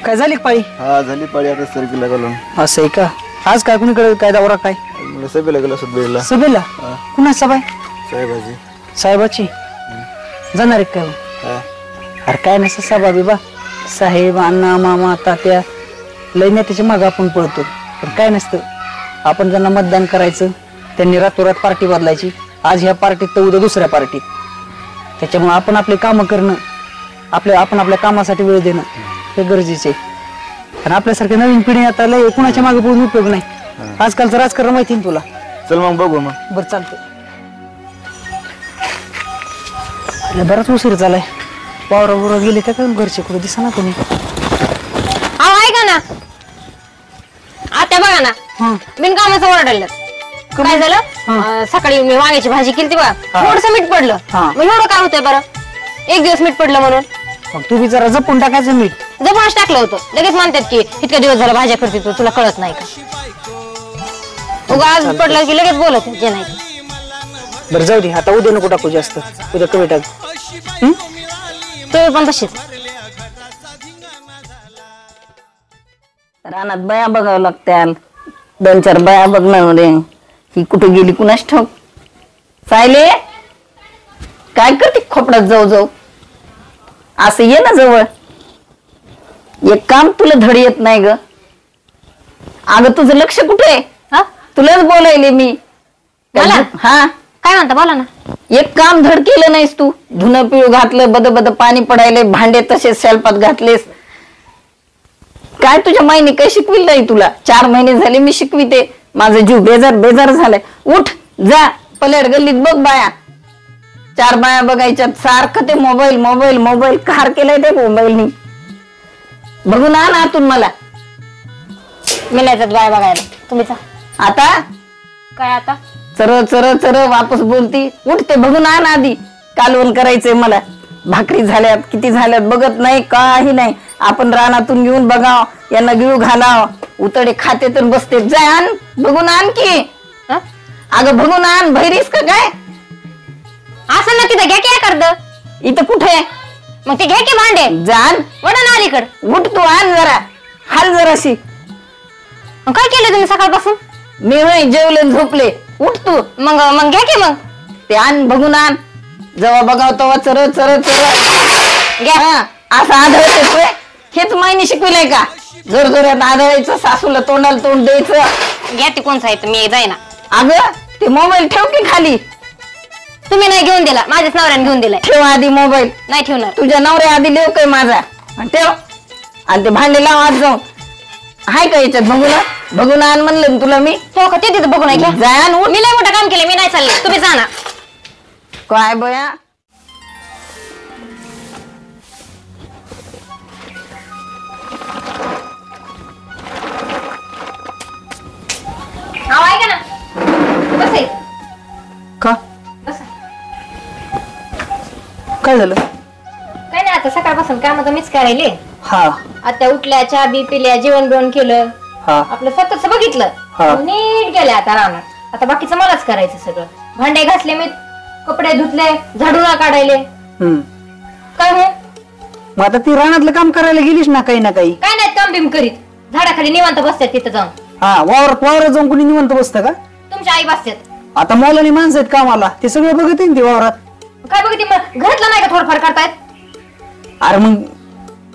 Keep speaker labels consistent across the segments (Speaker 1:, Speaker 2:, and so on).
Speaker 1: काय झाली पाळी?
Speaker 2: हा झाली पाळी आता सरकीला घालून.
Speaker 1: असं आहे का? आज काय कुणीकडे काय दौरा काय?
Speaker 2: मला सभेला गेलो सभेला.
Speaker 1: सभेला? कुणा सभा?
Speaker 2: साहेबाची.
Speaker 1: साहेबाची जाणार आहे काय? अरे काय नसतं सभा बिबा, साहेब अण्णा मामा तात्या लय नेत्याच्या मागं आपण पळतो. पण काय नसतं, आपण ज्यांना मतदान करायचं त्यांनी रातोरात पार्टी बदलायची. आज ह्या पार्टीत तर उद्या दुसऱ्या पार्टीत. त्याच्यामुळे आपण आपले कामं करणं, आपण आपल्या कामासाठी वेळ देणं हे गरजेचे आहे. आणि आपल्यासारख्या नवीन पिढी आता लय कुणाच्या मागे पळून उपयोग नाही. आजकालचं राजकारण माहिती ना तुला.
Speaker 2: चल मग बघू मग.
Speaker 1: बरं चालतंय. बराच उशीर झालाय. वावरावर गेले का घरचे कुठे दिसना कोणी.
Speaker 3: ऐका ना आता बघा ना बिनकामाचं ओरडलं. काय झालं? सकाळी मी वांग्याची भाजी केली बघा, थोडस मीठ पडलं. मग एवढं काय होतंय बरं? एक दिवस मीठ पडलं म्हणून
Speaker 1: मग तू बी जरा जपून टाकायचं मीठ.
Speaker 3: जपूनच टाकलं होतं. लगेच म्हणतात की इतके दिवस झाला भाज्या करते तू, तुला कळत नाही का? उगा आज पडलं की लगेच बोलत जे नाही.
Speaker 1: बरं जाऊ दे, आता उद्या नको टाकू जास्त, उद्या कमी टाक.
Speaker 3: तुम्ही पण तशीच.
Speaker 4: रानात बाया बघावं लागत्याल. 2-4 बाया बघणार रे. ही कुठे गेली कुणाच ठाऊक. सायले काय करते खोपडात जाऊ जाऊ. असं ये ना जवळ. एक काम तुला धड येत नाही ग. अगं तुझं लक्ष कुठे आहे? तुलाच बोलायले मी. हा
Speaker 3: काय म्हणता बोला ना.
Speaker 4: एक काम धड केलं नाहीस तू. धुणं पिळू घातलं, बद बद पाणी पडायले, भांडे तसेच शेल्पात घातलेस. काय तुझ्या माईने काय शिकविल नाही तुला? 4 महिने झाले मी शिकविते. माझा जीव बेजार झालाय. उठ जा पलेड गल्लीत बघ बाया. 4 बाया बघायच्यात. सारखं ते मोबाईल कार केलाय ते मोबाईलनी. बघून आण आतून मला.
Speaker 3: मी नाही जात बाया बघायला. तुम्ही
Speaker 4: आता
Speaker 3: काय आता
Speaker 4: चर वापस बोलती. उठ ते बघून आण आधी. कालवण करायचंय मला. भाकरी झाल्यात किती झाल्यात बघत नाही, काही नाही. आपण रानातून घेऊन बघाव, यांना गिळू घालाव. उतडे खाते तर बसते. जाय आण, बघून आण की. अगं बघून आण. भैरीस का काय?
Speaker 3: असं ना तिथं घ्या की करद.
Speaker 4: इथं कुठे?
Speaker 3: मग ते घ्या की भांडे.
Speaker 4: जाण
Speaker 3: वडा ना अलीकड.
Speaker 4: उठ तू आण जरा. हाल जराशी.
Speaker 3: काय केलं तुम्ही सकाळपासून?
Speaker 4: मी होय जेवले झोपले. उठ तू.
Speaker 3: मग घ्या की. मग
Speaker 4: ते आण बघून आण. जेव्हा बघाव तेव्हा चर घ्या. असं आढळत येतोय. हेच मायने शिकविलंय का? जोरजोरात आढळायचं, सासूला तोंडाला तोंड द्यायचं.
Speaker 3: घ्या ते कोणचं आहे मी जाईना.
Speaker 4: अगं ते मोबाईल ठेव की खाली.
Speaker 3: तुम्ही नाही घेऊन दिला, माझ्याच नवऱ्याने घेऊन दिलाय.
Speaker 4: ठेव आधी मोबाईल.
Speaker 3: नाही ठेवणार.
Speaker 4: तुझ्या नवऱ्या आधी लेव काय माझा. ठेव. आणि ते भांडे लाव आज जाऊन. हाय का याच्यात बघून आण म्हणलं ना तुला मी.
Speaker 3: हो का? ते तिथं बघून घ्या.
Speaker 4: जाण.
Speaker 3: मी लय मोठं काम केलं, मी नाही चालले. तुम्ही जा ना.
Speaker 4: काय बया
Speaker 3: ऐका ना. बस
Speaker 1: का?
Speaker 3: बस.
Speaker 1: काय झालं?
Speaker 3: काय नाही, आता सकाळपासून काम तर मीच करायले.
Speaker 1: हा
Speaker 3: आता उठल्या, चहा बी पिल्या, जेवण बिवण केलं,
Speaker 1: हा
Speaker 3: आपलं स्वतःच बघितलं, नीट गेले आता राहणार. आता बाकीचं मलाच करायचं सगळं. भांडे घासले मी, कपडे धुतले, झाडू काढायले. काय हो?
Speaker 1: मग आता ती रानातलं काम करायला गेलीस ना काही ना काही.
Speaker 3: काय नाही काम बिम करीत. झाडाखाली निवांत बसतात तिथं जाऊन.
Speaker 1: हा वावरात जाऊन कोणी निवंत बसतं का?
Speaker 3: तुमच्या आई बसतात.
Speaker 1: आता मौलानी माणसं आहेत कामाला, ते सगळं बघत येईन ते वावरात.
Speaker 3: काय बघते मग? घरातलं नाही का थोडंफार करतायत?
Speaker 1: अरे मग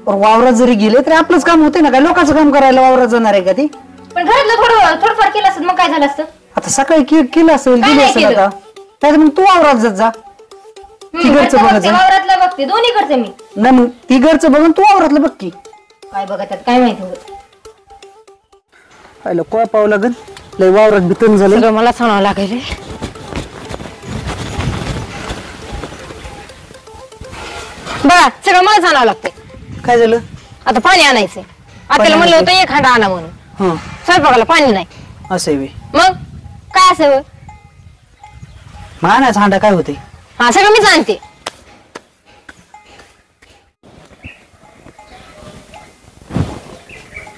Speaker 1: वावरात जरी गेले तरी आपलंच काम होते ना. काय लोकांचं काम करायला वावरात जाणार आहे का ती?
Speaker 3: पण घरातलं थोडंफार केलं असत मग काय झालं असतं?
Speaker 1: आता सकाळी केलं असेल,
Speaker 3: काय
Speaker 1: गेली
Speaker 3: नाही
Speaker 1: असेल.
Speaker 3: केलं?
Speaker 1: आता नाही मग तू वावरात जात जा. ती घरचं बघत
Speaker 3: वावरातलं बघते, दोन्ही करते मी.
Speaker 1: नाही मग ती घरचं बघून तू वावरातलं बघ की.
Speaker 3: काय बघतात काय माहिती होत.
Speaker 1: कोळा पाव लागल. लय वावरात बितून झालं.
Speaker 3: सगळं मला सांगावं लागेल. बघा सगळं मला सांगावं लागतंय.
Speaker 1: काय झालं?
Speaker 3: आता पाणी आणायचंय. आपल्याला म्हणलं होतं 1 हांडा आणा म्हणून. स्वयंपाकाला पाणी नाही.
Speaker 1: असं
Speaker 3: मग काय असं?
Speaker 1: आणायचा हांडा काय होते?
Speaker 3: हा सगळं मी जाणते.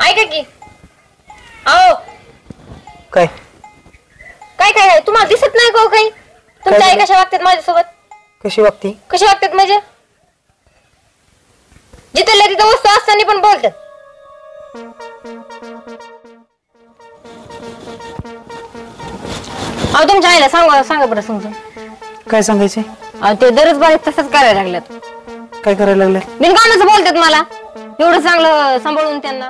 Speaker 3: ऐका की. अहो
Speaker 1: काय
Speaker 3: काय काय तुम्हाला दिसत नाही का काही? तुमच्या आई कशा वागतात माझ्यासोबत?
Speaker 1: कशी वागते?
Speaker 3: कशी वागतात म्हणजे? जिथे तिथं वस्तू असताना पण बोलतात. अहो तुमच्या आईला सांगा बरं समजून.
Speaker 1: काय सांगायचे?
Speaker 3: ते दरच बारीक तसंच करायला लागल्यात.
Speaker 1: काय करायला लागले?
Speaker 3: बिनकामाचं बोलतात मला, एवढं चांगलं सांभाळून त्यांना.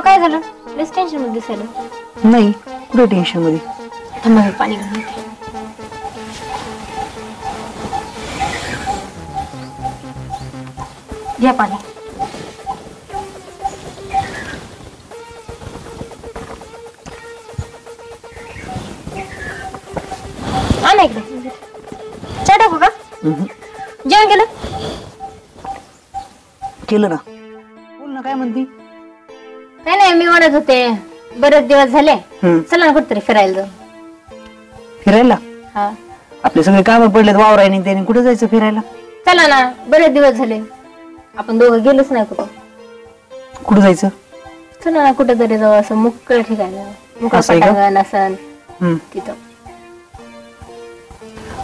Speaker 3: काय झालं? लस टेन्शन मध्ये दिसायला.
Speaker 1: नाही, कुठे टेन्शन मध्ये?
Speaker 3: थांबा मी पाणी घेऊन येते. घ्या पाणी. आणा इकडे. चहा टाकू का? जेवण केलं?
Speaker 1: केलं ना. बोल ना, काय म्हणती?
Speaker 3: काय नाही, मी म्हणत होते बरेच दिवस झाले, चला ना कुठतरी फिरायला जाऊ.
Speaker 1: फिरायला?
Speaker 3: हा,
Speaker 1: आपले सगळे काम पडलेत वावरायने, त्याने कुठे जायचं फिरायला?
Speaker 3: चला ना, बरेच दिवस झाले आपण दोघं गेलोच नाही कुठं.
Speaker 1: कुठं जायचं?
Speaker 3: चला ना कुठेतरी जाऊ, असं मुक्कळ ठिकाणी, मुक्कळ
Speaker 1: असं आहे का?
Speaker 3: पटांगण असन तिथं.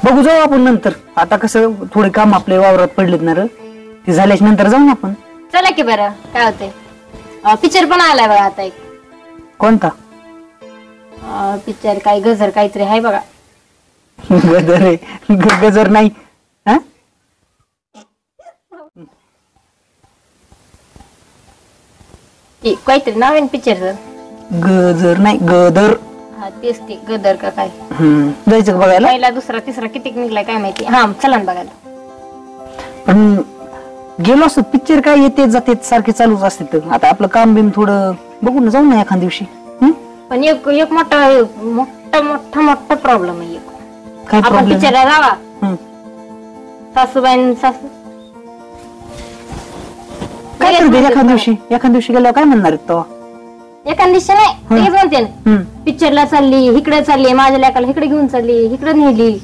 Speaker 1: बघू, जाऊ आपण नंतर. आता कसं थोडे काम आपले वावरात पडलेत ना रे, ते झाल्याच्या नंतर जाऊ ना आपण.
Speaker 3: चला की बरं, काय होते. पिक्चर पण आलाय बघा आता एक.
Speaker 1: कोणता
Speaker 3: पिक्चर? काय गजर काहीतरी आहे बघा.
Speaker 1: गजर आहे? गजर नाही. हा,
Speaker 3: काहीतरी नाव आहे पिक्चरचं.
Speaker 1: गजर नाही, गदर.
Speaker 3: हा तेच ते, गदर का काय.
Speaker 1: जायचं का बघायला?
Speaker 3: पहिला दुसरा तिसरा किती निघलाय काय माहिती. हा चला ना बघायला.
Speaker 1: पण गेलो असतो, पिक्चर काय येते जाते सारखे चालूच असते. तर आता आपलं काम बिम थोडं बघू ना, जाऊ ना एखाद दिवशी.
Speaker 3: पण एक मोठा मोठा मोठा मोठा प्रॉब्लेम आहे एक.
Speaker 1: काय
Speaker 3: आपण
Speaker 1: प्रॉब्लेम?
Speaker 3: पिक्चरला जावा, सासूबाई सासू
Speaker 1: काय करते एखाद दिवशी? एखाद दिवशी गेल्यावर काय म्हणणार आहेत तेव्हा?
Speaker 3: एका दिवशी नाही, लगेच म्हणते ना, पिक्चरला चालली, इकडे चालली, माझ्या लेकाला इकडे घेऊन चालली, इकडे नेली.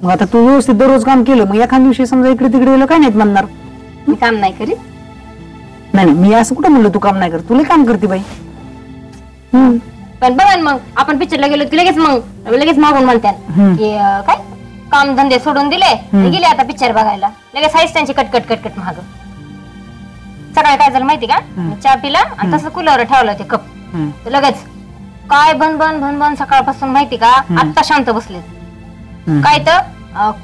Speaker 1: मग आता तू व्यवस्थित दररोज काम केलं, मग एखाद दिवशी समजा इकडे तिकडे गेलं, काय नाहीत म्हणणार?
Speaker 3: मी काम नाही करीत.
Speaker 1: नाही, मी असं कुठं म्हणलं तू काम नाही करत? तुला काम करते बाई.
Speaker 3: पण बघा ना, मग आपण पिक्चरला गेलो की लगेच मागून म्हणतात की काय काम धंदे सोडून दिले, गेले आता पिक्चर बघायला. लगेच हायच त्यांची कटकट कटकट महाग. सकाळी काय झालं माहिती का, चहा पिला आणि तसं कुलर ठेवलं ते कप, लगेच काय बन बन बन बन सकाळपासून माहिती का, आत्ता शांत बसलेत. काय तर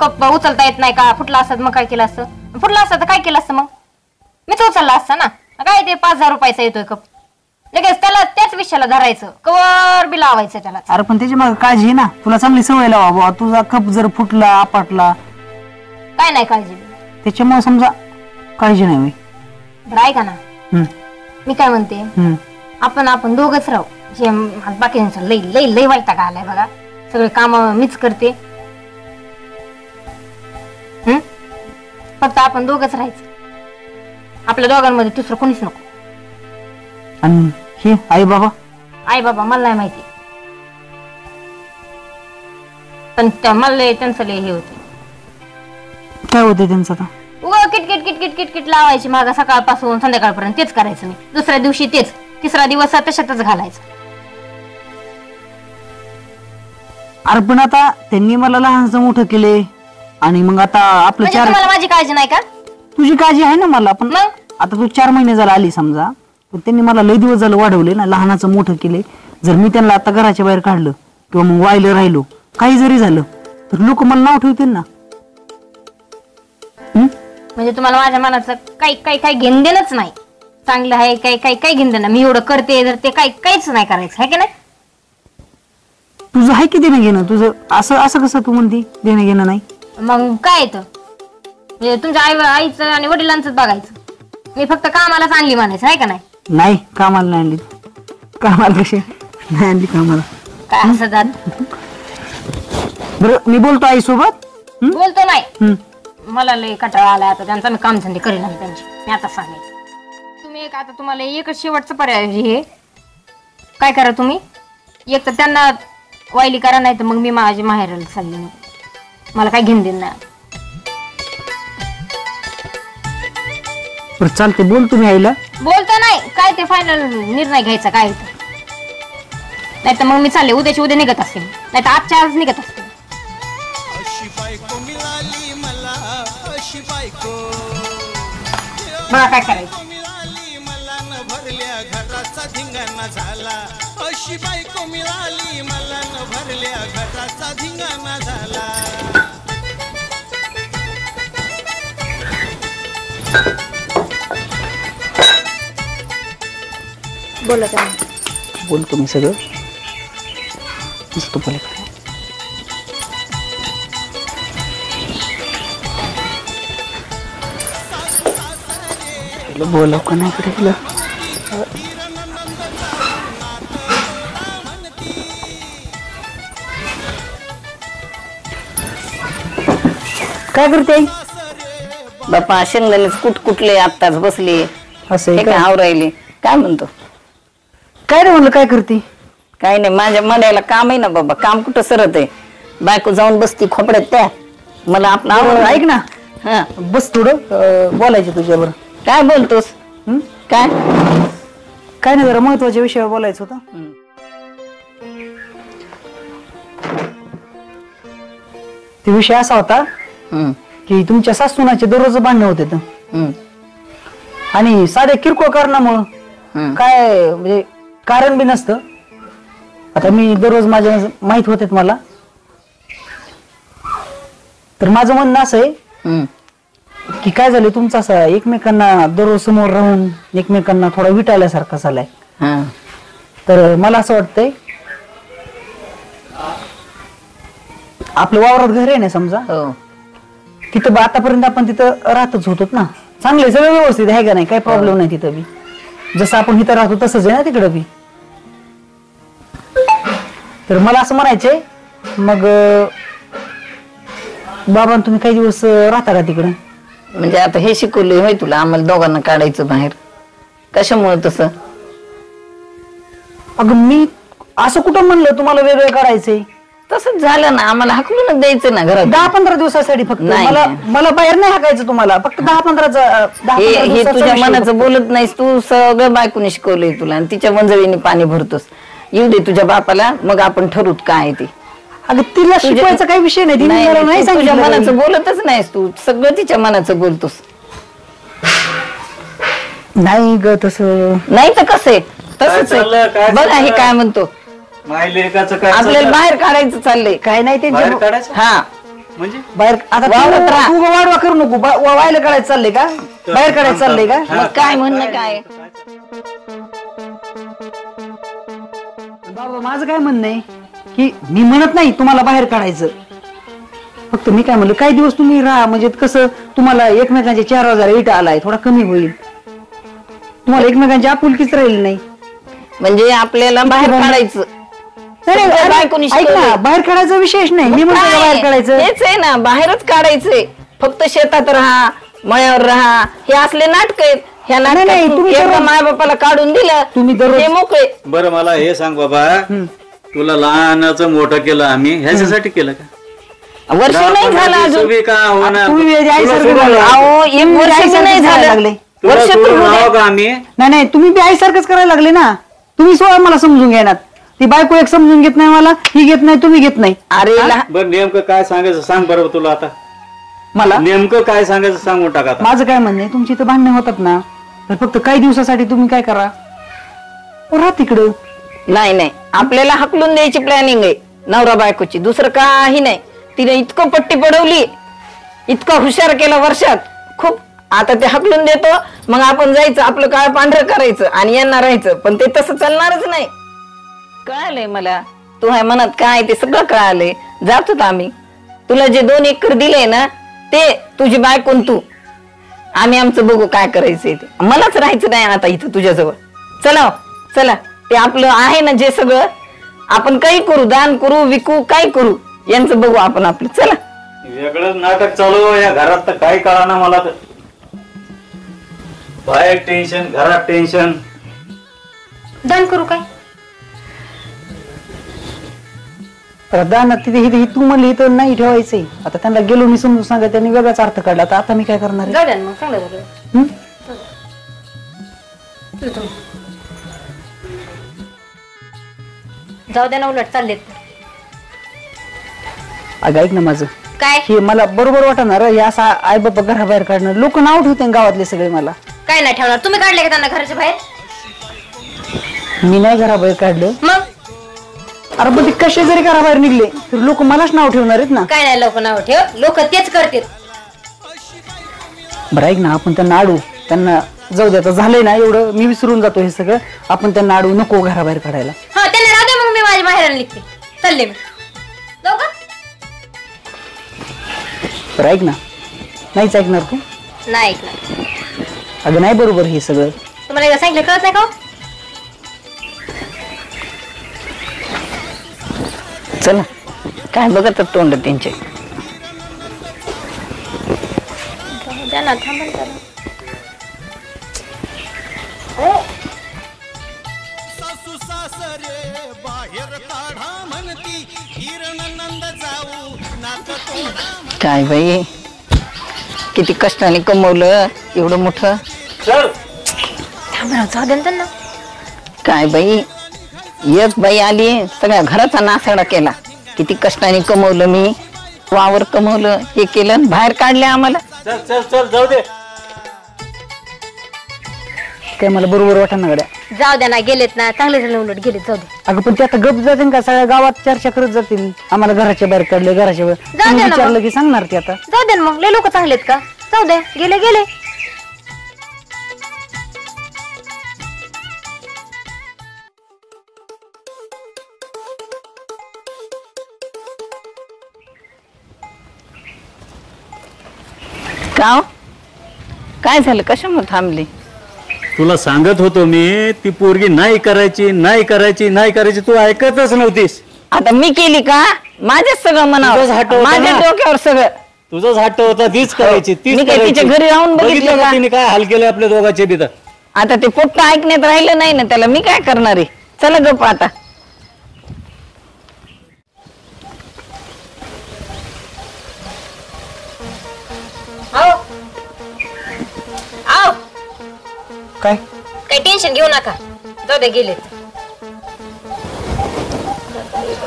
Speaker 3: कप उचलता येत नाही का, फुटला असत मग काय केलं असतं, फुटला असतं तर काय केलं असतं, मग मीच उचलला असतं ना. काय ते 5,000 रुपयाचा येतोय कप, लगेच त्याला त्याच विषयाला धरायचं, कवर बी लावायचं त्याला.
Speaker 1: अरे पण त्याची मग काळजी आहे ना, तुला चांगली सवय लावा बाबा. तुझा कप जर फुटला आपटला,
Speaker 3: काय नाही काळजी,
Speaker 1: त्याच्यामुळे समजा काळजी नाही.
Speaker 3: बरं ऐका ना, मी काय म्हणते, आपण दोघच राहू. जे बाकीचं लई लई लई वैताग आलाय बघा, सगळे काम मीच करते. फक्त आपण दोघच राहायचं, आपल्या दोघांमध्ये दुसरं कोणीच नको.
Speaker 1: आणि हे आई बाबा
Speaker 3: मला नाही माहिती, पण मला त्यांचं लय हे होते.
Speaker 1: काय होते त्यांचं? आता
Speaker 3: उगा किटकिट किटकिट किटकिट लावायची मागा, सकाळपासून संध्याकाळपर्यंत तेच करायचं. मी दुसऱ्या दिवशी तेच, तिसरा दिवस तशातच घालायचं.
Speaker 1: अरे पण आता त्यांनी मला लहानचं मोठं केले, आणि मग आता आपलं
Speaker 3: म्हणजे तुम्हाला माझी काळजी नाही का?
Speaker 1: तुझी काळजी आहे ना मला. पण
Speaker 3: मग
Speaker 1: आता तू 4 महिने झाला आली समजा, पण त्यांनी मला लय दिवस झालं वाढवले ना, लहानाचं मोठं केले. जर मी त्यांना आता घराच्या बाहेर काढलं किंवा मग वायलं राहिलो, काही जरी झालं तर लोक मला नाव ठेवतील ना.
Speaker 3: म्हणजे तुम्हाला माझ्या मनाचं काही घेणं देणंच नाही. चांगलं आहे काही घेणं देणं, मी एवढं करते जर ते काहीच नाही करायचं आहे की नाही.
Speaker 1: तुझं आहे की देणं घेणं? तुझं असं कसं तू म्हणती देणं घेणं नाही?
Speaker 3: मग काय येतं, म्हणजे तुमच्या आईचं आणि वडिलांच बघायचं. मी फक्त कामाला चांगली म्हणायचं आहे का नाही?
Speaker 1: नाही, कामाला नाही आणली. कामाला कशी नाही आणली कामाला?
Speaker 3: काय असं जात.
Speaker 1: बरं मी बोलतो आई सोबत.
Speaker 3: बोलतो नाही, मला लय कटाळा आलाय आता त्यांचा. मी कामधंदे करेन त्यांची, मी आता सांगायचं. तुम्ही आता तुम्हाला एकच शेवटचं पर्याय हे, काय करा तुम्ही, एक तर त्यांना वायली करा, नाही तर मग मी माझी माहेराला चालली. मला काय घेऊन देईन ना.
Speaker 1: चालते, बोल तुम्ही आईला.
Speaker 3: बोलतो नाही, काय ते फायनल निर्णय घ्यायचा काय, नाही तर मग मी चालले, उद्याची उद्या निघत असेल. नाही तर आजच्या आज निघत असते.
Speaker 5: अशी बायको मिळाली मला, अशी बायको
Speaker 3: बघा काय करायचं.
Speaker 5: मिळाली मला, न भरल्या घराचा धिंगाणा झाला. अशी बायको मिळाली मला, न भरल्या घराचा धिंगाणा झाला.
Speaker 3: बोला काय
Speaker 1: बोलतो मी सगळं नुसतं पलीकडे. बोलाव का नाही कडे तुला. काय करते आई?
Speaker 4: बापा शेंगदाणेच कुटकुटले आत्ताच बसले.
Speaker 1: असं
Speaker 4: हे
Speaker 1: आहे
Speaker 4: काय
Speaker 1: का?
Speaker 4: आवरायले काय म्हणतो.
Speaker 1: काय रे म्हणलं काय करते?
Speaker 4: काय नाही माझ्या मड्याला काम आहे ना बाबा. काम कुठं सरत आहे. बायको जाऊन बसती खोपड्यात त्या. मला आपलं आवड
Speaker 1: ऐक ना
Speaker 4: हा
Speaker 1: बस थोडं बोलायचं तुझ्यावर.
Speaker 4: काय बोलतोस. काय
Speaker 1: काय नाही जरा महत्वाच्या विषयावर बोलायचं होतं. ते विषय असा होता
Speaker 4: हम्म,
Speaker 1: की तुमच्या सासूनाचे दररोज भांडणं होते तर.
Speaker 4: हम्म,
Speaker 1: आणि साध्या किरकोळ कारणामुळं
Speaker 4: हम्म.
Speaker 1: काय म्हणजे कारण बी नसतं. आता मी दररोज माझ्या माहित होते मला. तर माझं म्हणणं असं आहे
Speaker 4: हम्म.
Speaker 1: की काय झालं तुमचं असं एकमेकांना दररोज समोर राहून एकमेकांना थोडा विटाळल्यासारखा झालाय.
Speaker 4: हा.
Speaker 1: तर मला असं वाटतंय आपलं वावरात घर आहे ना समजा
Speaker 4: हो
Speaker 1: तिथं आतापर्यंत आपण तिथं राहतच होतो ना. चांगले सगळं व्यवस्थित आहे का नाही काही प्रॉब्लेम नाही तिथं बी. जसं आपण इथं राहतो तसंच आहे ना तिकडं बी. तर मला असं म्हणायचंय मग बाबा तुम्ही काही दिवस राहता का तिकडं?
Speaker 4: म्हणजे आता हे शिकवलंय होय तुला आम्हाला दोघांना काढायचं बाहेर. कशामुळे तसं.
Speaker 1: अगं मी असं कुठं म्हणलं तुम्हाला वेगळं करायचंय?
Speaker 4: तसंच झालं ना. आम्हाला हाकलूनच द्यायचं ना घरात.
Speaker 1: 10-15 दिवसासाठी फक्त.
Speaker 4: नाही.
Speaker 1: मला बाहेर नाही हाकायचं तुम्हाला. फक्त 10-15
Speaker 4: हे तुझ्या मनाचं बोलत नाहीस तू. सगळं बायकोने शिकवलंय तुला आणि तिच्या मंजळीने पाणी भरतोस. येऊ दे तुझ्या बापाला मग आपण ठरवूत काय ते.
Speaker 1: अगं तिला शिकवायचा काही विषय नाही. तिने
Speaker 4: नाही,
Speaker 1: मला
Speaker 4: तू
Speaker 1: नाही
Speaker 4: तुझ्या
Speaker 1: सांगितलं
Speaker 4: मनाचं
Speaker 1: काही.
Speaker 4: बोलतच नाहीस तू. सगळं तिच्या मनाचं बोलतोस.
Speaker 1: नाही ग तसं.
Speaker 4: नाही तर कसं आहे तसंच
Speaker 2: चाललंय,
Speaker 4: आहे.
Speaker 2: काय
Speaker 4: बघा हे
Speaker 2: चाललंय?
Speaker 4: काय म्हणतो.
Speaker 2: मायलेकाचं काय
Speaker 4: आपल्याला
Speaker 2: चाललं?
Speaker 4: बाहेर काढायचं चाललंय.
Speaker 1: काय नाही
Speaker 2: बाहेर
Speaker 1: त्यांच्या
Speaker 2: काढायचं
Speaker 4: हा
Speaker 2: म्हणजे
Speaker 1: बाहेर आता
Speaker 4: वावरात राहा.
Speaker 1: तू वाढवा करू नको. व्हायला काढायचं चाललंय का? बाहेर काढायचं चाललंय का?
Speaker 4: मग काय म्हणणं काय.
Speaker 1: बाबा माझं काय म्हणणं आहे की मी म्हणत नाही तुम्हाला बाहेर काढायचं. फक्त मी काय म्हणलं काही दिवस तुम्ही राहा म्हणजे कसं तुम्हाला एकमेकांचे 4,000 इटा आलाय थोडा कमी होईल. तुम्हाला एकमेकांची आपुलकीच राहील नाही.
Speaker 4: म्हणजे आपल्याला बाहेर काढायचं.
Speaker 1: नाही,
Speaker 4: सगळं
Speaker 1: अरे,
Speaker 4: बायकोनी
Speaker 1: ऐक
Speaker 4: शिकवलंय.
Speaker 1: ना बाहेर काढायचा विशेष नाही. मी म्हणतो का बाहेर काढायचं.
Speaker 4: हेच आहे ना बाहेरच काढायचंय. फक्त शेतात राहा मळ्यावर राहा हे असले नाटक आहेत. ह्या
Speaker 1: नाही,
Speaker 4: नाटकात
Speaker 1: तुम्ही
Speaker 4: एकदा
Speaker 1: दररोज-
Speaker 4: माय बापाला काढून दिलं
Speaker 1: तुम्ही दररोज-
Speaker 4: हे मोकळे.
Speaker 2: बरं मला हे सांग बाबा तुला लहानाचं मोठं केलं आम्ही ह्याच्यासाठी केलं का?
Speaker 4: वर्ष नाही झालं अजून.
Speaker 2: बी का होणार?
Speaker 1: तुम्ही आईसारखं
Speaker 2: तुला
Speaker 1: झालं.
Speaker 2: सोडून
Speaker 4: अहो एक
Speaker 1: तुम्ही
Speaker 4: वर्ष
Speaker 1: आईसारखंच
Speaker 4: नाही
Speaker 1: करायला
Speaker 4: झालं.
Speaker 1: लागले.
Speaker 2: तुला
Speaker 4: वर्ष तर
Speaker 2: सोडून
Speaker 4: होऊ दे.
Speaker 2: राहावं का आम्ही?
Speaker 1: नाही तुम्ही बी आईसारखंच करायला लागले ना. तुम्ही सोळा मला समजून घेणार. ती बायको एक समजून घेत नाही मला. ही घेत नाही तुम्ही घेत नाही.
Speaker 4: अरे
Speaker 2: बरं नेमकं काय सांगायचं सांग बरोबर तुला आता.
Speaker 1: मला
Speaker 2: नेमकं काय सांगायचं सांगून टाका आता.
Speaker 1: माझं काय म्हणणं आहे तुमची इथं भांडणं होतात ना तर फक्त काही दिवसासाठी तुम्ही काय करा राहा तिकडं.
Speaker 4: नाही नाही आपल्याला हकलून द्यायची प्लॅनिंग आहे नवरा बायकोची. दुसरं काही नाही. तिने इतकं पट्टी पडवली इतकं हुशार केलं वर्षात खूप. आता ते हकलून देतो मग आपण जायचं आपलं काळ पांढरं करायचं आणि यांना राहायचं. पण ते तसं चालणारच नाही. कळालंय मला तू ह्या मनात काय ते सगळं कळालंय. जात होत आम्ही. तुला जे 2 एकर दिले ना ते तुझी बायकोन तू. आम्ही आमचं बघू काय करायचंय ते. मलाच राहायचं नाही आता इथं तुझ्याजवळ. चला चला ते आपलं आहे ना जे सगळं आपण काही करू दान करू विकू काय करू यांचं बघू आपण आपलं. चला
Speaker 2: वेगळंच नाटक चालू या घरात तर काही कळा ना मला तर. बाहेर टेन्शन घरात टेन्शन.
Speaker 3: दान करू काय.
Speaker 1: दानात तिथे इथे तू म्हणली इथं नाही ठेवायचंय. आता त्यांना गेलो मी समजून सांगा त्यांनी वेगळाच अर्थ काढला. तर आता मी काय करणार आहे?
Speaker 3: जाऊ द्या ना मग चांगलं झालं.
Speaker 1: हं?
Speaker 3: जाऊ द्या ना उलट चाललेत.
Speaker 1: अगं ऐक ना माझं,
Speaker 3: काय
Speaker 1: हे मला बरोबर वाटणार हे असं आई बाबा घराबाहेर काढणं. लोक नाव ठेवते गावातले सगळे मला.
Speaker 3: काय नाही ठेवणार? तुम्ही काढले का त्यांना घराच्या बाहेर?
Speaker 1: मी नाही घराबाहेर काढलं.
Speaker 3: मग
Speaker 1: अरे पण ते कसे जरी घराबाहेर निघले तर लोक मलाच नाव ठेवणार आहेत ना.
Speaker 3: काय नाही लोक नाव ठेव, लोक तेच करतात.
Speaker 1: बरं ऐक ना, आपण त्यांना अडू, त्यांना जाऊ दे, आता झालंय ना एवढं, मी विसरून जातो हे सगळं. आपण त्यांना अडू नको घराबाहेर काढायला.
Speaker 3: हा त्यांना राहू दे, मग मी माझ्या बाहेर निघते. चालले मी. जाऊ का?
Speaker 1: बरं ऐक ना, नाहीच ऐकणार तू?
Speaker 3: नाही ऐकणार.
Speaker 1: अगं नाही बरोबर हे सगळं.
Speaker 3: तुम्हाला एकदा सांगितलं कळत नाही का?
Speaker 4: चला काय बघत तोंड त्यांचे.
Speaker 3: द्या ना, थांबा ना.
Speaker 5: सासू सासरे बाहेर काढा म्हणती, हिरण नंद जाऊ नाक तोडा.
Speaker 4: काय बाई, किती कष्टाने कमवलं एवढं मोठं.
Speaker 3: थांबा ना, जाऊ दे ना त्यांना.
Speaker 4: काय बाई, एक बाई आली सगळ्या घराचा नासाडा केला. किती कष्टाने कमवलं मी, वावर कमवलं, हे केलं, बाहेर काढले आम्हाला.
Speaker 2: चल चल चल जाऊ दे.
Speaker 1: काय मला बरोबर वाटणार गड्या.
Speaker 3: जाऊ द्या ना, गेलेत ना, चांगले झाले, उलट गेलेत. जाऊ दे.
Speaker 1: अगं पण ते आता गप जातील का? सगळ्या गावात चर्चा करत जातील, आम्हाला घराच्या बाहेर काढले, घराच्या बाहेर.
Speaker 3: जाऊ
Speaker 1: तुम्ही
Speaker 3: दे ना
Speaker 1: विचारलं की सांगणार ते आता.
Speaker 3: जाऊ दे ना मग, लय लोक चांगलेत का? जाऊ दे, गेले गेले.
Speaker 4: का काय झालं, कशामुळे थांबली?
Speaker 2: तुला सांगत होतो मी, ती पोरगी नाही करायची नाही करायची नाही करायची, तू ऐकतच नव्हतीस.
Speaker 4: आता मी केली का? माझ्याच सगळं
Speaker 2: तुझंच
Speaker 4: म्हणावं,
Speaker 2: हट्ट होता
Speaker 4: माझ्या
Speaker 2: ना.
Speaker 4: डोक्यावर सगळं.
Speaker 2: तुझाच हट्ट होता, तीच करायची, तीच
Speaker 4: मी काय
Speaker 2: करायची.
Speaker 4: तिच्या घरी राहून बघितलं का?
Speaker 2: तिने काय हाल केले आपल्या दोघांचे बी तर.
Speaker 4: आता ते पोट्ट ऐकण्यात राहिलं नाही ना, त्याला मी काय करणार आहे? चला गप आता.
Speaker 3: आओ आओ,
Speaker 1: काय
Speaker 3: काही टेन्शन घेऊ नका. जाऊ दे, गेलेत.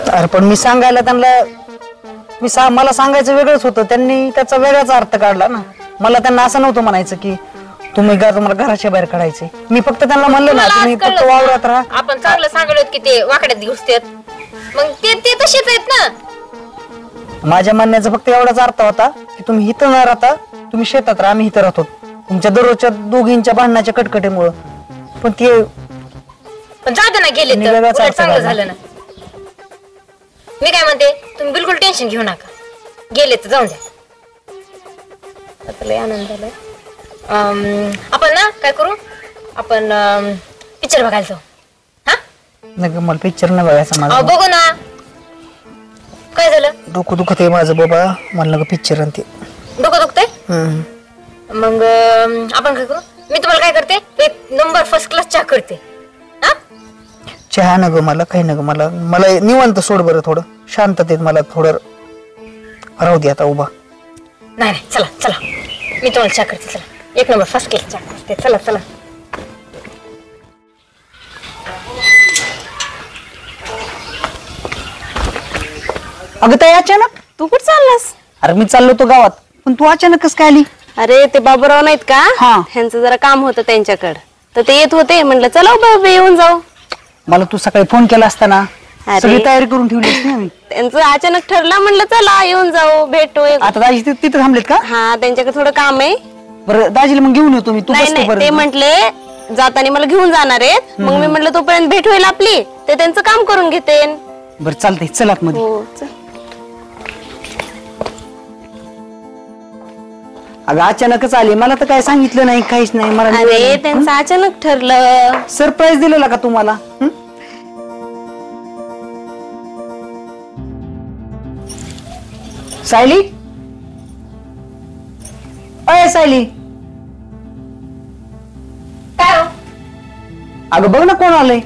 Speaker 1: अरे पण मी सांगायला त्यांना, मला सांगायचं वेगळंच होतं, त्यांनी त्याचा वेगळाच अर्थ काढला ना. मला त्यांना असं नव्हतं म्हणायचं की तुम्हाला घराच्या बाहेर काढायचे. मी फक्त त्यांना म्हणलं ना, तुम्ही फक्त वावरात राहा.
Speaker 3: आपण चांगलं सांगलो की ते वाकड्यात घुसतात, मग ते तसेच आहेत ना.
Speaker 1: माझ्या म्हणण्याचा फक्त एवढाच अर्थ होता की तुम्ही इथं न राहता तुम्ही शेतात राहा, आम्ही इथं राहतो. तुमच्या दररोजच्या दोघींच्या भांडणाच्या कटकटीमुळं. पण ते
Speaker 3: पण जाऊ दे ना, गेले
Speaker 1: मी
Speaker 3: तर
Speaker 1: वेगळाच
Speaker 3: उलट
Speaker 1: अर्थ
Speaker 3: चांगलं
Speaker 1: काढला.
Speaker 3: झालं ना. मी काय म्हणते, तुम्ही बिलकुल टेन्शन घेऊ नका. गेले तर जाऊन द्या. आता लय आनंद झालाय. आपण ना काय करू, आपण पिक्चर बघायला जाऊ. हा
Speaker 1: नाही मला पिक्चर नाही बघायचा. माझं
Speaker 3: बघू ना. काय झालं?
Speaker 1: डोकं दुखत आहे माझं बाबा, म्हणलं पिक्चर आणि ते.
Speaker 3: डोकं दुखतंय? मग आपण काय करू, मी तुम्हाला काय करते, एक नंबर फर्स्ट क्लास चहा करते. हा
Speaker 1: चहा न ग मला, काही न ग मला निवांत सोड बरं, थोडं शांततेत मला थोडं राहू दे आता उभा.
Speaker 3: नाही नाही, चला चला, मी तुम्हाला चहा करते. चला, एक नंबर फर्स्ट क्लास चहा करते. चला चला.
Speaker 1: अगं ताई, अचानक
Speaker 6: तू कुठं चाललास?
Speaker 1: अरे मी चाललो तो गावात, पण तू अचानक कस काय आली?
Speaker 6: अरे ते बाबूराव नाहीत का,
Speaker 1: हा.
Speaker 6: ह्यांचं जरा काम होतं त्यांच्याकडं, तर ते येत होते. म्हटलं चला बाबा येऊन जाऊ.
Speaker 1: मला तू सकाळी फोन केला असताना
Speaker 6: अरे.
Speaker 1: सगळी तयारी करून ठेवली असती ना मी.
Speaker 6: त्यांचं अचानक ठरलं, म्हटलं चला येऊन जाऊ, भेटू.
Speaker 1: आता दाजी तिथे थांबलेत का?
Speaker 6: हा, त्यांच्याकडे थोडं काम आहे.
Speaker 1: बरं दाजीला मग घेऊन येतो मी, तू
Speaker 6: नाही
Speaker 1: बस
Speaker 6: नाही, ते
Speaker 1: तोपर्यंत.
Speaker 6: म्हटले जाताना मला घेऊन जाणार आहेत. मग मी म्हटलं तोपर्यंत भेट होईल आपली, ते त्यांचं काम करून घेते.
Speaker 1: बरं चालतंय, चल आतमध्ये.
Speaker 6: हो चल.
Speaker 1: अगं अचानकच आली, मला तर काय सांगितलं नाही, काहीच नाही. मला
Speaker 6: अरे त्यांचं अचानक ठरलं.
Speaker 1: सरप्राईज दिलेला का तुम्हाला? सायली, अय सायली,
Speaker 3: काय हो?
Speaker 1: अगं बघ ना कोण आलंय.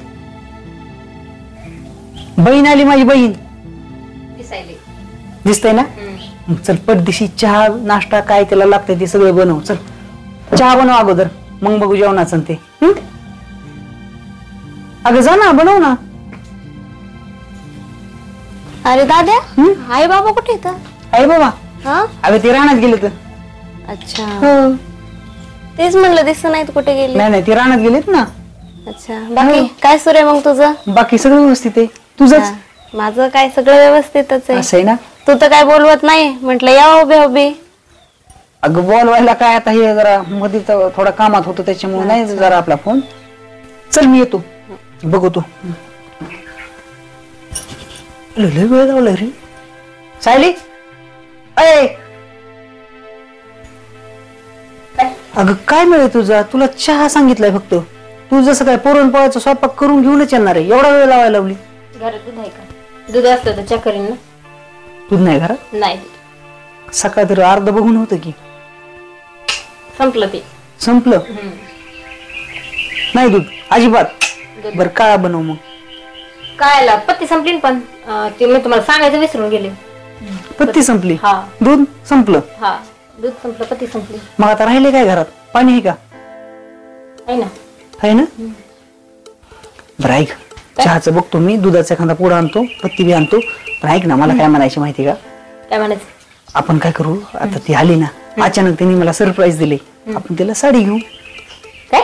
Speaker 1: बहीण आली, माझी बहीण.
Speaker 3: दिसायले.
Speaker 1: दिसतंय ना? मग चल पटदिशी चहा नाश्ता काय त्याला लागतंय ते सगळं बनव. चल चहा बनव अगोदर, मग बघू जेवणाचं ते. अगं जा ना, बनव ना.
Speaker 6: अरे दाद्या आई बाबा कुठे येतं?
Speaker 1: अरे बाबा
Speaker 6: हा
Speaker 1: अगं ते रानात गेले तर
Speaker 6: अच्छा तेच म्हणलं दिसत नाहीत कुठे गेले.
Speaker 1: नाही नाही ते रानात गेलेत ना.
Speaker 6: अच्छा बाकी काय सुरू आहे मग तुझं?
Speaker 1: बाकी सगळं व्यवस्थित आहे. तुझंच
Speaker 6: माझं काय सगळं व्यवस्थितच आहे.
Speaker 1: असं आहे ना.
Speaker 6: तू तर काय बोलवत नाही म्हटलं या उभे उभे.
Speaker 1: अगं बोलवायला काय आता हे जरा मध्ये थोडा कामात होतो त्याच्यामुळे नाही जरा आपला फोन. चल मी येतो बघतो. लय वेळ लावला रे सायली. अय अगं काय मिळेल तुझा? तुला चहा सांगितलाय फक्त. तू जसं काय पुरणपोळ्याचा स्वयंपाक करून घेऊनच येणार आहे. एवढा वेळ लावायला लावली.
Speaker 3: घरात दूध आहे का? दूध असलं तर चक्कर येईल ना.
Speaker 1: दूध नाही घरात?
Speaker 3: नाही
Speaker 1: सकाळ तरी अर्ध बघून होतं की
Speaker 3: संपलं ते.
Speaker 1: संपलं नाही दूध अजिबात. बर काळा बनव मग.
Speaker 3: काय पत्ती संपली पण ते मी तुम्हाला सांगायचं विसरून गेले.
Speaker 1: पत्ती संपली.
Speaker 3: हा
Speaker 1: दूध संपलं.
Speaker 3: हा दूध संपलं पत्ती संपली.
Speaker 1: मग आता राहिले काय घरात? पाणी आहे का?
Speaker 3: आहे ना.
Speaker 1: आहे ना. बरं ऐक चहाचं बघतो मी. दुधाचा एखादा पुडा आणतो पत्ती बी आणतो. पण ऐक ना मला काय म्हणायची माहिती का?
Speaker 3: काय म्हणायचं?
Speaker 1: आपण काय करू आता ती आली ना अचानक त्यांनी मला सरप्राईज दिले. आपण तिला साडी घेऊ.
Speaker 3: काय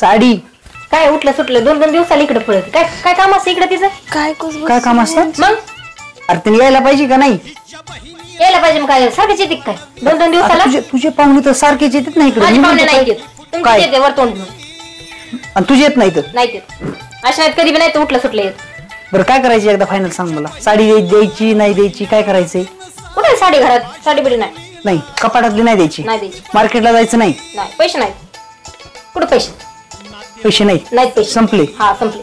Speaker 1: साडी
Speaker 3: काय उठलं सुटलं 2-2 दिवसाला इकडे पळत काय काय काम असतं इकडे तिचं?
Speaker 1: काय काम असतात?
Speaker 3: मग
Speaker 1: अरे त्यांनी यायला पाहिजे का नाही?
Speaker 3: यायला पाहिजे. मग काय सारखीच येते काय 2-2 दिवसाला?
Speaker 1: तुझे पाहुणे तर सारखेच येतात ना
Speaker 3: माझी पाहुणे नाही
Speaker 1: इकडे.
Speaker 3: येत. तुमची येते वरतोंड म्हणून.
Speaker 1: आणि तुझे येत नाही तर?
Speaker 3: नाही येत. अशा आहेत कधी बी नाही तर उठलं सुटलं येत.
Speaker 1: बरं काय करायची एकदा फायनल सांग मला. साडी द्यायची नाही द्यायची काय करायचंय?
Speaker 3: कुठे आहे साडी? घरात साडी बिडी नाही.
Speaker 1: नाही कपाटातली नाही द्यायची.
Speaker 3: नाही द्यायची.
Speaker 1: मार्केटला जायचं नाही.
Speaker 3: नाही पैसे नाही. कुठे पैसे?
Speaker 1: पैसे नाहीत.
Speaker 3: नाहीत पैसे.
Speaker 1: संपले.
Speaker 3: हा संपले.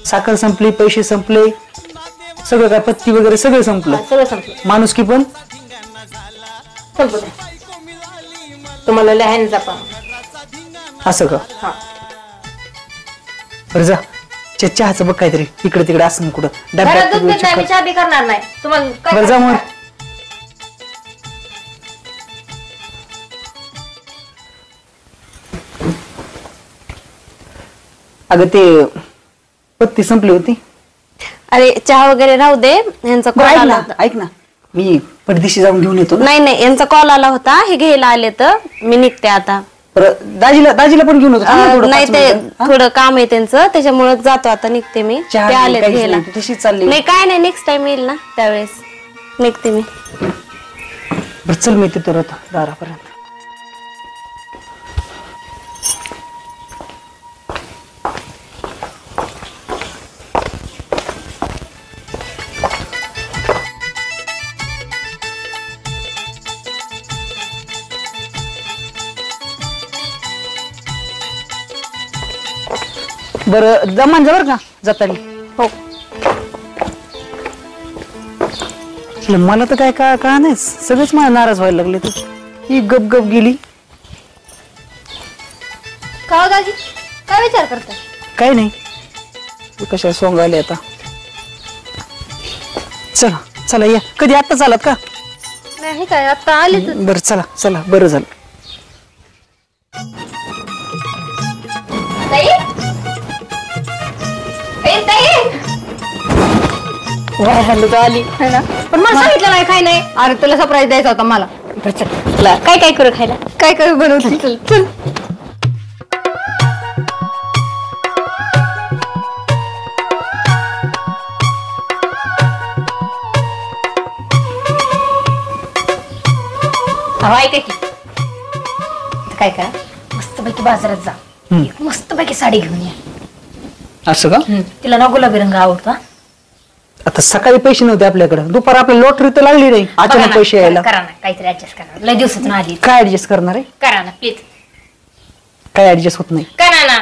Speaker 1: साखर संपली पैसे संपले सगळं काय पत्ती वगैरे सगळं संपलं.
Speaker 3: सगळं संपलं.
Speaker 1: माणुसकी पण
Speaker 3: संपलं. तुम्हाला लहान जपा.
Speaker 1: असं का?
Speaker 3: हा
Speaker 1: बरं जा चहाचं बघ काहीतरी इकडे तिकडे असं कुठं
Speaker 3: घरात दूध
Speaker 1: डब्यात.
Speaker 3: देत नाही. मी चहा बी करणार नाही. तुम्हाला काय
Speaker 1: बरं जा मग. अगं ते पत्ती संपली होती.
Speaker 6: अरे चहा वगैरे राहू दे. यांचा कॉल
Speaker 1: ऐक
Speaker 6: आला
Speaker 1: ना
Speaker 6: होता.
Speaker 1: ऐक ना मी परदेशी जाऊन घेऊन येतो ना.
Speaker 6: नाही नाही यांचा कॉल आला होता. हे घ्यायला आले तर मी निघते आता.
Speaker 1: दाजीला पण घेऊन होतो. थांब ना थोडं,
Speaker 6: नाही
Speaker 1: 5
Speaker 6: ते
Speaker 1: मिनिटं. हा?
Speaker 6: थोडं काम आहे त्यांचं त्याच्यामुळे जातो आता. निघते मी.
Speaker 1: चहा
Speaker 6: ते
Speaker 1: नाही,
Speaker 6: आलेत
Speaker 1: काहीच
Speaker 6: घ्यायला.
Speaker 1: नाही, तू तशीच चालली.
Speaker 6: नाही काय नाही नेक्स्ट टाइम येईल ना त्यावेळेस निघते मी.
Speaker 1: बरं चल मी तिथं राहतो दारापर्यंत. बरं जमान जा बरं का जातानी.
Speaker 6: हो
Speaker 1: मला तर काय का नाही सगळेच मला नाराज व्हायला लागले. तू ही गप गप गेली.
Speaker 3: का दाजी काय विचार करताय?
Speaker 1: काय नाही तू कशा सोंग आले आता. चला चला या. कधी आत्ता चालत का?
Speaker 3: नाही काय आता आले.
Speaker 1: बरं चला चला बरं झालं.
Speaker 3: ताई
Speaker 4: आली
Speaker 3: ना पण मला सांगितलं नाही काय नाही.
Speaker 4: अरे तुला सरप्राईज द्यायचा होता मला.
Speaker 3: काय काय करू खायला?
Speaker 4: काय काय बनवते? चल चल.
Speaker 3: ऐका की काय करा मस्तपैकी बाजारात जा. एक मस्तपैकी साडी घेऊन या.
Speaker 1: असं का?
Speaker 3: तिला ना गुलाबी रंग आवडतो.
Speaker 1: आता सकाळी पैसे नव्हते आपल्याकडे. दुपार आपल्या लॉटरी तर लागली नाही अचानक पैसे यायला.
Speaker 3: करा ना काहीतरी ऍडजस्ट करा. लय दिवसातून आली.
Speaker 1: काय ऍडजस्ट करणार आहे?
Speaker 3: करा ना प्लीज.
Speaker 1: काय ऍडजस्ट होत नाही.
Speaker 3: करा ना.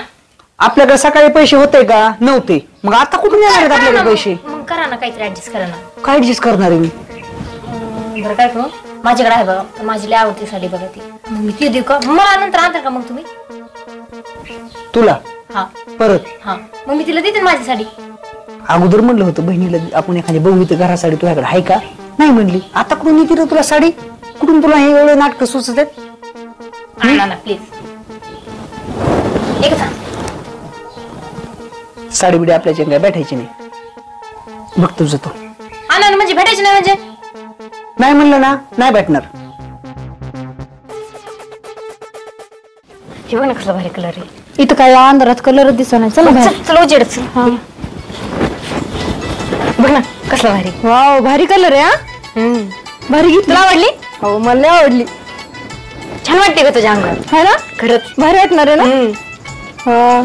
Speaker 1: आपल्याकडे सकाळी पैसे होते का? नव्हते. मग आता कुठून येणार आहेत आपल्याकडे पैसे?
Speaker 3: मग करा ना काहीतरी ऍडजस्ट करा ना.
Speaker 1: काय ऍडजस्ट करणार आहे मी?
Speaker 3: बरं काय करू माझ्याकडे आहे बघा. पण माझी लय आवडती साडी बघा ती. मग मी ती देऊ का? मला नंतर आणता का मग तुम्ही?
Speaker 1: तुला
Speaker 3: हा
Speaker 1: परत?
Speaker 3: हा मग मी तिला देते ना माझी साडी.
Speaker 1: अगोदर म्हणलं होतं बहिणीला आपण एखादी बघू तर घरासाठी तुझ्याकडे आहे का? नाही म्हणली. आता कुठून येते रे तुला साडी? कुठून तुला हे एवढे नाटक सुचत आहेत?
Speaker 3: आणा ना प्लीज. एक सांग
Speaker 1: साडी बिडी आपल्याच्या काय भेटायची नाही. बघ तुझं तो
Speaker 3: आनंद म्हणजे भेटायचे नाही म्हणजे
Speaker 1: नाही म्हणलं ना नाही भेटणार.
Speaker 3: हे बघ ना कसला भारी कलर आहे.
Speaker 7: इथं काय अंधारात कलर दिसत नाही. चला बाहेर.
Speaker 3: चल उजेड चल. बघ ना कसला भारी.
Speaker 7: वाव भारी कलर आहे हा. भारी घेतली.
Speaker 3: तुला आवडली?
Speaker 7: हो मला लय आवडली.
Speaker 3: छान वाटते का तुझ्या अंगात?
Speaker 7: है ना
Speaker 3: खरंच
Speaker 7: भारी वाटणार आहे ना. हा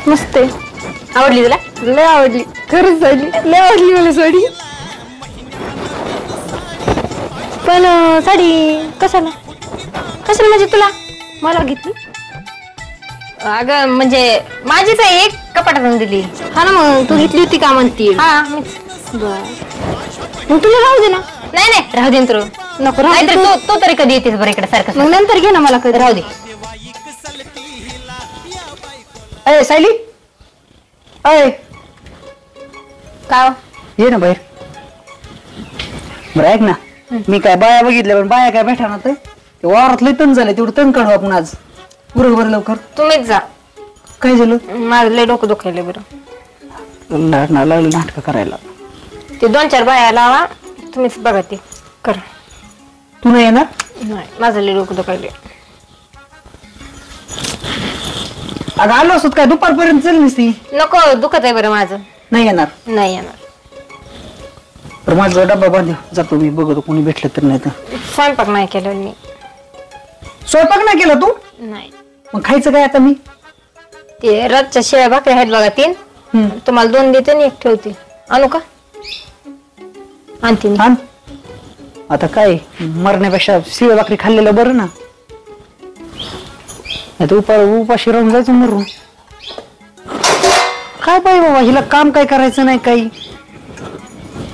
Speaker 7: मस्त आहे.
Speaker 3: आवडली तुला?
Speaker 7: लय आवडली खरंच झाली. लय आवडली मला साडी. पण साडी कशाला
Speaker 3: कशाला म्हणजे तुला?
Speaker 7: मला घेतली.
Speaker 3: अगं म्हणजे माझीच आहे एक कपाटातून दिली.
Speaker 7: हा ना मग तू घेतली होती का म्हणती.
Speaker 3: हा मीच.
Speaker 7: मग तुला राहू दे ना.
Speaker 3: नाही नाही राहू दे तू.
Speaker 7: नको राहू
Speaker 3: नाहीतर
Speaker 7: दे.
Speaker 3: तू तरी कधी येतेस बरं इकडे सारखं
Speaker 7: मग नंतर घे ना मला कधी.
Speaker 3: राहू दे.
Speaker 1: अय सायली अय
Speaker 3: का
Speaker 1: ये ना बाहेर. बरं ऐक ना मी काय बाया बघितल्या पण बाया काय भेटा ना ते वावरात लय तण झाले तेवढं तण काढू आपण आज. बरोबर लवकर.
Speaker 3: तुम्हीच जा.
Speaker 1: काय झालं?
Speaker 3: माझं लय डोकं दुखायले बरं.
Speaker 1: लागलं नाटक करायला.
Speaker 3: ते 2-4 बाया लावा तुम्हीच बघा ते कर.
Speaker 1: तू नाही येणार?
Speaker 3: नाही माझं लय डोकं दुखायले.
Speaker 1: अगं आलो असत काय दुपारपर्यंत चल नसती.
Speaker 3: नको दुखत आहे बरं माझं.
Speaker 1: नाही येणार.
Speaker 3: नाही येणार.
Speaker 1: तर माझा डब्बा बांध जातो मी बघतो कोणी भेटलं तर. नाही तर
Speaker 3: स्वयंपाक नाही केलं मी.
Speaker 1: स्वयंपाक नाही केला तू?
Speaker 3: नाही.
Speaker 1: मग खायचं काय आता मी?
Speaker 3: ते रातच्या शेळ्या भाकरी आहेत बघा 3. तुम्हाला 2 देते आणि 1 ठेवते. आणू का? आणते मी.
Speaker 1: आण. आता काय मरण्यापेक्षा शिळ भाकरी खाल्लेलं बरं ना. नाही तर उपाशी राहून जायचं मरून. काय बाई बाबा हिला काम काय करायचं नाही काही.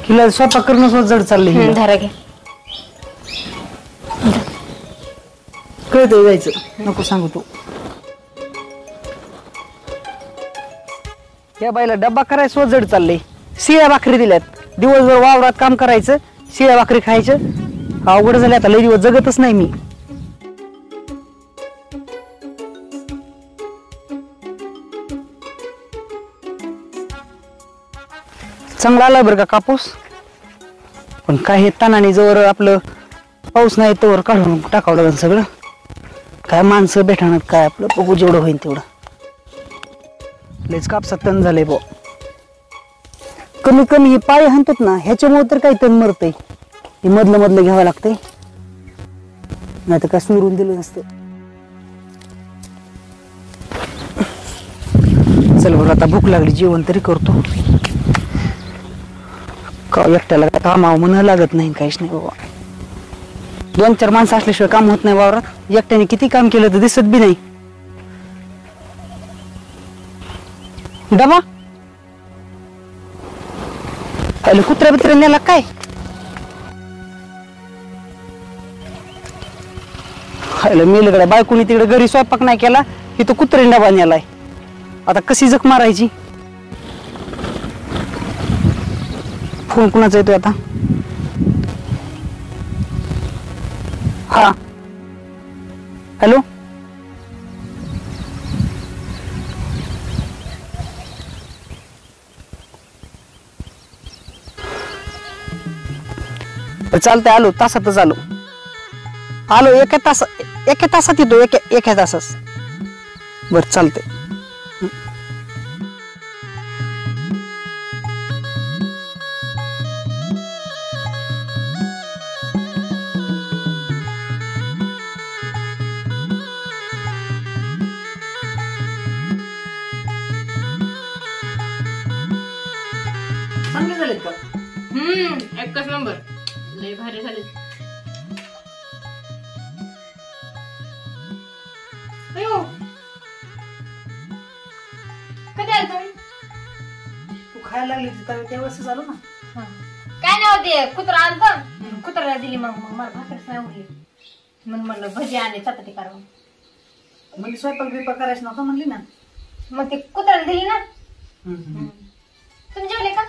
Speaker 1: हिला स्वयंपाक करणं सुद्धा जड चाललंय.
Speaker 3: धरा घे.
Speaker 1: कळतंय जायचं नको सांगू तू. या बाईला डब्बा करायचं सुद्धा जड चाललंय. शिळ्या भाकरी दिल्यात. दिवसभर वावरात काम करायचं शिळ्या भाकरी खायचं. अवघड झाले आता लय दिवस जगतच नाही मी. चांगला आला बरं का कापूस. पण काय हे तानाने जवळ आपलं पाऊस नाही तोवर काढून टाकावं लागेल सगळं. काय माणसं भेटणार काय आपलं बघू जेवढं होईल तेवढं. लयच कापसात तण झालंय बो. कमी कमी ही पाळी हाणतात ना ह्याच्यामुळे तर काही तण मरतय. हे मधलं घ्यावं लागतंय नाही तर काय सुरून दिलं नसतं. चल बघ आता भूक लागली जेवण तरी करतो. का एकट्याला काय कामावं म्हणा लागत नाही काहीच नाही बाबा. 2-4 माणसं असल्याशिवाय काम होत नाही वावरात. एकट्याने किती काम केलं तर दिसत बी नाही. डबा अरे कुत्र्या बित्र्या नेला काय? मेलगड्या बायकोनी तिकडे घरी स्वयंपाक नाही केला इथं कुत्र्याने डबा नेलाय. आता कशी जख मारायची? फोन कुणाचा येतोय आता? हा हॅलो. चालतंय आलो तासातच आलो. एका तासात येतो. एका तासात. बर चालतंय. चांगले झालेत का?
Speaker 3: एकच नंबर. लय भारी झाले. कधी आलं तुम्ही?
Speaker 1: तू खायला लागली त्यावेळेस आलो ना.
Speaker 3: काय नाही होते कुत्रा आणतं. कुत्र्याला दिली मग मला भाकरीच नाही उरली म्हणून म्हणलं भजी आणि चपाती करावं.
Speaker 1: म्हणजे स्वयंपाक बिपाक करायचं नव्हतं म्हणली ना.
Speaker 3: मग ते कुत्र्याला दिली ना. तुम्ही जेवले का?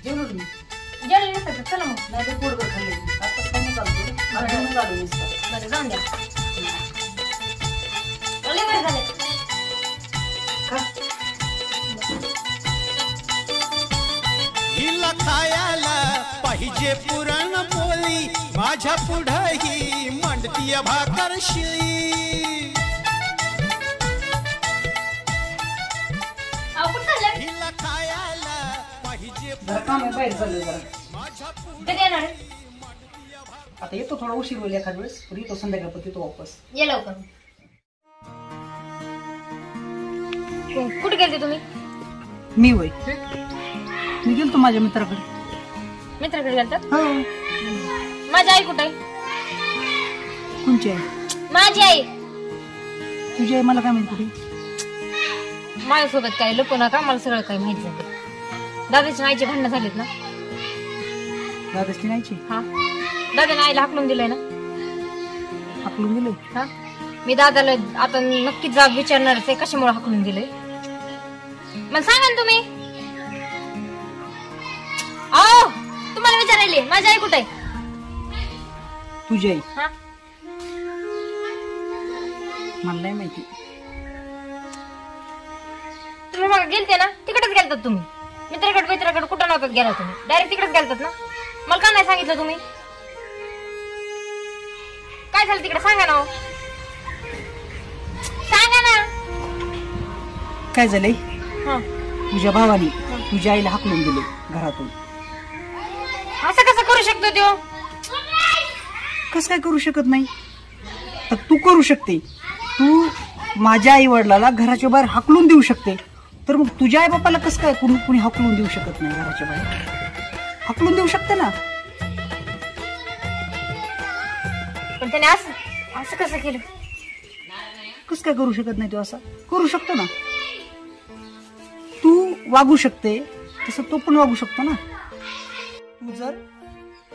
Speaker 1: जेवलो मी.
Speaker 3: जेवले नसतं चला मग.
Speaker 1: नाही तर पोटभर खाल्ले. आता खाऊन चालतो. आता घेऊन चालू नुसतं.
Speaker 3: बरं जाऊन द्या. लय बरं झालं.
Speaker 1: का?
Speaker 5: पाहिजे पुरण पोळी माझ्या पुढही मांडतीय भाकर शिळी हिला खायला पाहिजे माझ्या
Speaker 3: कधी येणार आहे?
Speaker 1: आता येतो थोडा उशीर होईल एखाद वेळेस पण येतो संध्याकाळपर्यंत येतो वापस.
Speaker 3: ये लवकर. कुठे गेलते तुम्ही?
Speaker 1: मी वय मी गेलतो माझ्या मित्राकडे.
Speaker 3: मित्राकडे गेलतात?
Speaker 1: हो.
Speaker 3: माझी आई कुठे आहे?
Speaker 1: कोणची आहे?
Speaker 3: माझी आई.
Speaker 1: तुझी आई मला काय माहिती कुठे?
Speaker 3: माझ्यासोबत काही लपू नका, मला सगळं काही माहिती झालं. दादाची आईची भांडणं झालीत ना?
Speaker 1: दादाची नाहीची?
Speaker 3: हा. दादाने आईला हाकलून दिलंय ना?
Speaker 1: हाकलून दिले?
Speaker 3: हा. मी दादाला आता नक्कीच जाब विचारणारच आहे कशामुळे हाकलून दिलंय. मग सांगा ना तुम्ही. आओ तुम्हाला विचारायले माझी आई कुठे आहे?
Speaker 1: तुझी आई?
Speaker 3: हा.
Speaker 1: मला नाही माहिती.
Speaker 3: तुम्ही मग गेलते ना तिकडेच गेलतात तुम्ही. मित्राकडे कुठं नव्हतात गेला तुम्ही, डायरेक्ट तिकडेच गेलतात ना. मला का नाही सांगितलं तुम्ही? काय झालं तिकडे सांगा ना. सांगा ना
Speaker 1: काय झालंय?
Speaker 3: हा.
Speaker 1: तुझ्या भावाने तुझ्या आईला हाकलून दिले घरातून.
Speaker 3: असं कसं करू शकतो तो?
Speaker 1: कसं काय करू शकत नाही? तर तू करू शकते. तू माझ्या आई वडिलाला घराच्या बाहेर हाकलून देऊ शकते. तर मग तुझ्या आई बापाला कसं काय कुणी हाकलून देऊ शकत नाही घराच्या बाहेर? हाकलून देऊ शकते ना.
Speaker 3: पण त्याने असं कसं केलं?
Speaker 1: कसं काय करू शकत नाही? तू असं करू शकतो ना. तू वागू शकते तसं तो पण वागू शकतो ना. तू जर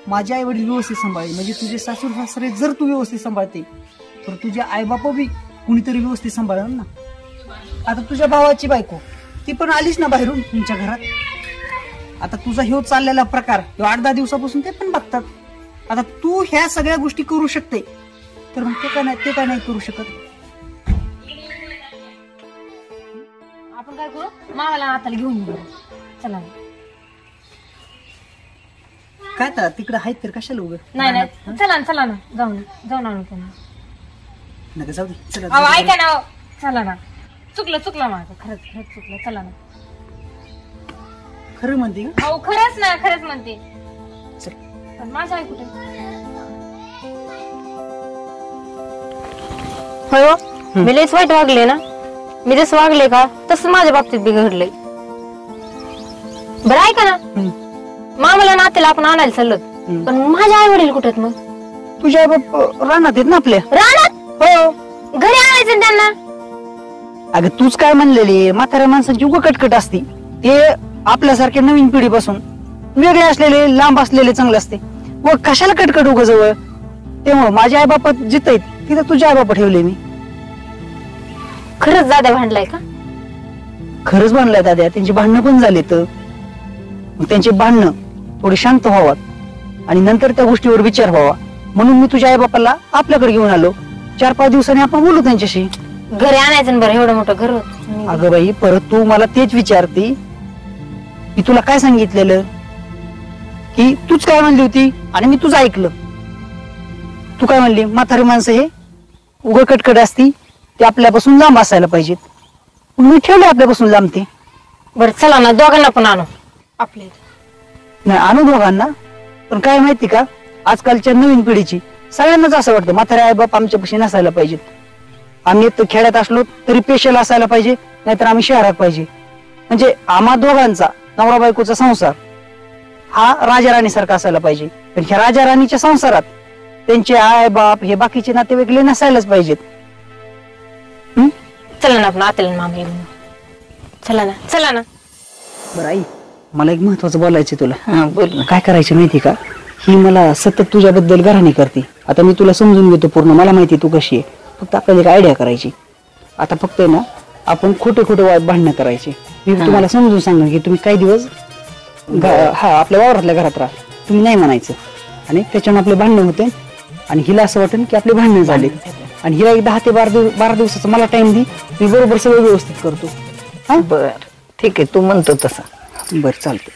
Speaker 1: माझे आई वडील व्यवस्थित सांभाळले, म्हणजे तुझे सासू सासरे जर तू व्यवस्थित सांभाळते तर तुझे आई बापा बी कुणीतरी व्यवस्थित सांभाळणार ना. आता तुझ्या भावाची बायको ती पण आलीच ना बाहेरून तुमच्या घरात. आता तुझा ह्यो चाललेला प्रकार 8-10 दिवसापासून ते पण बघतात. आता तू ह्या सगळ्या गोष्टी करू शकते तर मग ते काय नाही करू शकत.
Speaker 3: आपण काय करू, मामाला हाताला घेऊन येऊ. चला.
Speaker 1: काय तर तिकडे आहेत तर कशाला उभं?
Speaker 3: नाही चला ना जाऊन आणू त्यांना.
Speaker 1: नका जाऊ दे. चला
Speaker 3: अहो ऐका ना. चला ना. चुकलं माझं. खरंच चुकलं. चला ना.
Speaker 1: खरं म्हणते का?
Speaker 3: अहो खरंच म्हणते.
Speaker 1: चल.
Speaker 3: पण माझं आई कुठे? हो मी लयच वाईट वागले ना. मी जसं वागले का तसं माझ्या बाबतीत बिघडलंय. बरं ऐका ना. मामाला नात्याला आपण आणायला चाललो, पण माझ्या आई वडील कुठे? मग
Speaker 1: तुझ्या आई बाप रानात आहेत ना आपल्या.
Speaker 3: रानात? हो. घरी आणायचं त्यांना.
Speaker 1: अगं तूच काय म्हणलेली, म्हाताऱ्या माणसांची उग कटकट असते. ते आपल्यासारख्या नवीन पिढीपासून वेगळे असलेले लांब असलेले चांगले असते. व कशाला कटकट उग जवळ? तेव्हा माझ्या आई बापा जिथं आहेत तिथं तुझ्या आई बापा ठेवले मी.
Speaker 3: खरंच दादा भांडलाय का?
Speaker 1: खरंच भांडलाय दादा. त्यांची भांडणं पण झाली. तर त्यांची भांडणं थोडी शांत व्हावात आणि नंतर त्या गोष्टीवर विचार व्हावा म्हणून मी तुझ्या आई बापाला आपल्याकडे घेऊन आलो. 4-5 दिवसांनी आपण बोलू त्यांच्याशी.
Speaker 3: घरी आणायचं बरं. एवढं मोठं घर होत.
Speaker 1: अगं बाई परत तू मला तेच विचारते. मी तुला काय सांगितलेलं की तूच काय म्हणली होती आणि मी तुझं ऐकलं. तू काय म्हणली, म्हातारी माणसं हे उघड कटकट असती, ते आपल्यापासून लांब असायला पाहिजेत. मी ठेवले आपल्यापासून लांब ते.
Speaker 3: बरं चला ना दोघांना पण आणू आपल्या.
Speaker 1: नाही आणू दोघांना. पण काय माहिती का, आजकालच्या नवीन पिढीची सगळ्यांनाच असं वाटतं म्हातारे आई बाप आमच्यापाशी नसायला पाहिजेत. आम्ही खेड्यात असलो तरी पेशल असायला पाहिजे, नाहीतर आम्ही शहरात पाहिजे. म्हणजे आम्हा दोघांचा नवरा बायकोचा संसार हा राजा राणी सारखा असायला पाहिजे. पण ह्या राजा राणीच्या संसारात त्यांचे आई बाप हे बाकीचे नातेवाईक नसायलाच पाहिजेत.
Speaker 3: चला ना आपण आत्याला मामा येऊन. चला ना.
Speaker 1: बरं आई मला एक महत्वाचं बोलायचं तुला.
Speaker 4: हा बोल ना.
Speaker 1: काय करायचं माहिती का, ही मला सतत तुझ्याबद्दल घराणी करते. आता मी तुला समजून घेतो पूर्ण, मला माहिती तू कशी आहे. फक्त आपल्याला एक आयडिया करायची. आता फक्त ना आपण खोटे भांडणं करायचे. मी तुम्हाला समजून सांगणार की तुम्ही काही दिवस आपल्या वावरातल्या घरात राहा. तुम्ही नाही म्हणायचं आणि त्याच्यानं आपले भांडणं होते आणि हिला असं वाटेल की आपले भांडणं झाले. आणि हिला एक 10 ते 12 दिवसाचा मला टाइम दे, मी बरोबर सगळं व्यवस्थित करतो. हा
Speaker 4: बर ठीक आहे, तू म्हणतो तसं.
Speaker 1: बरं चालतं.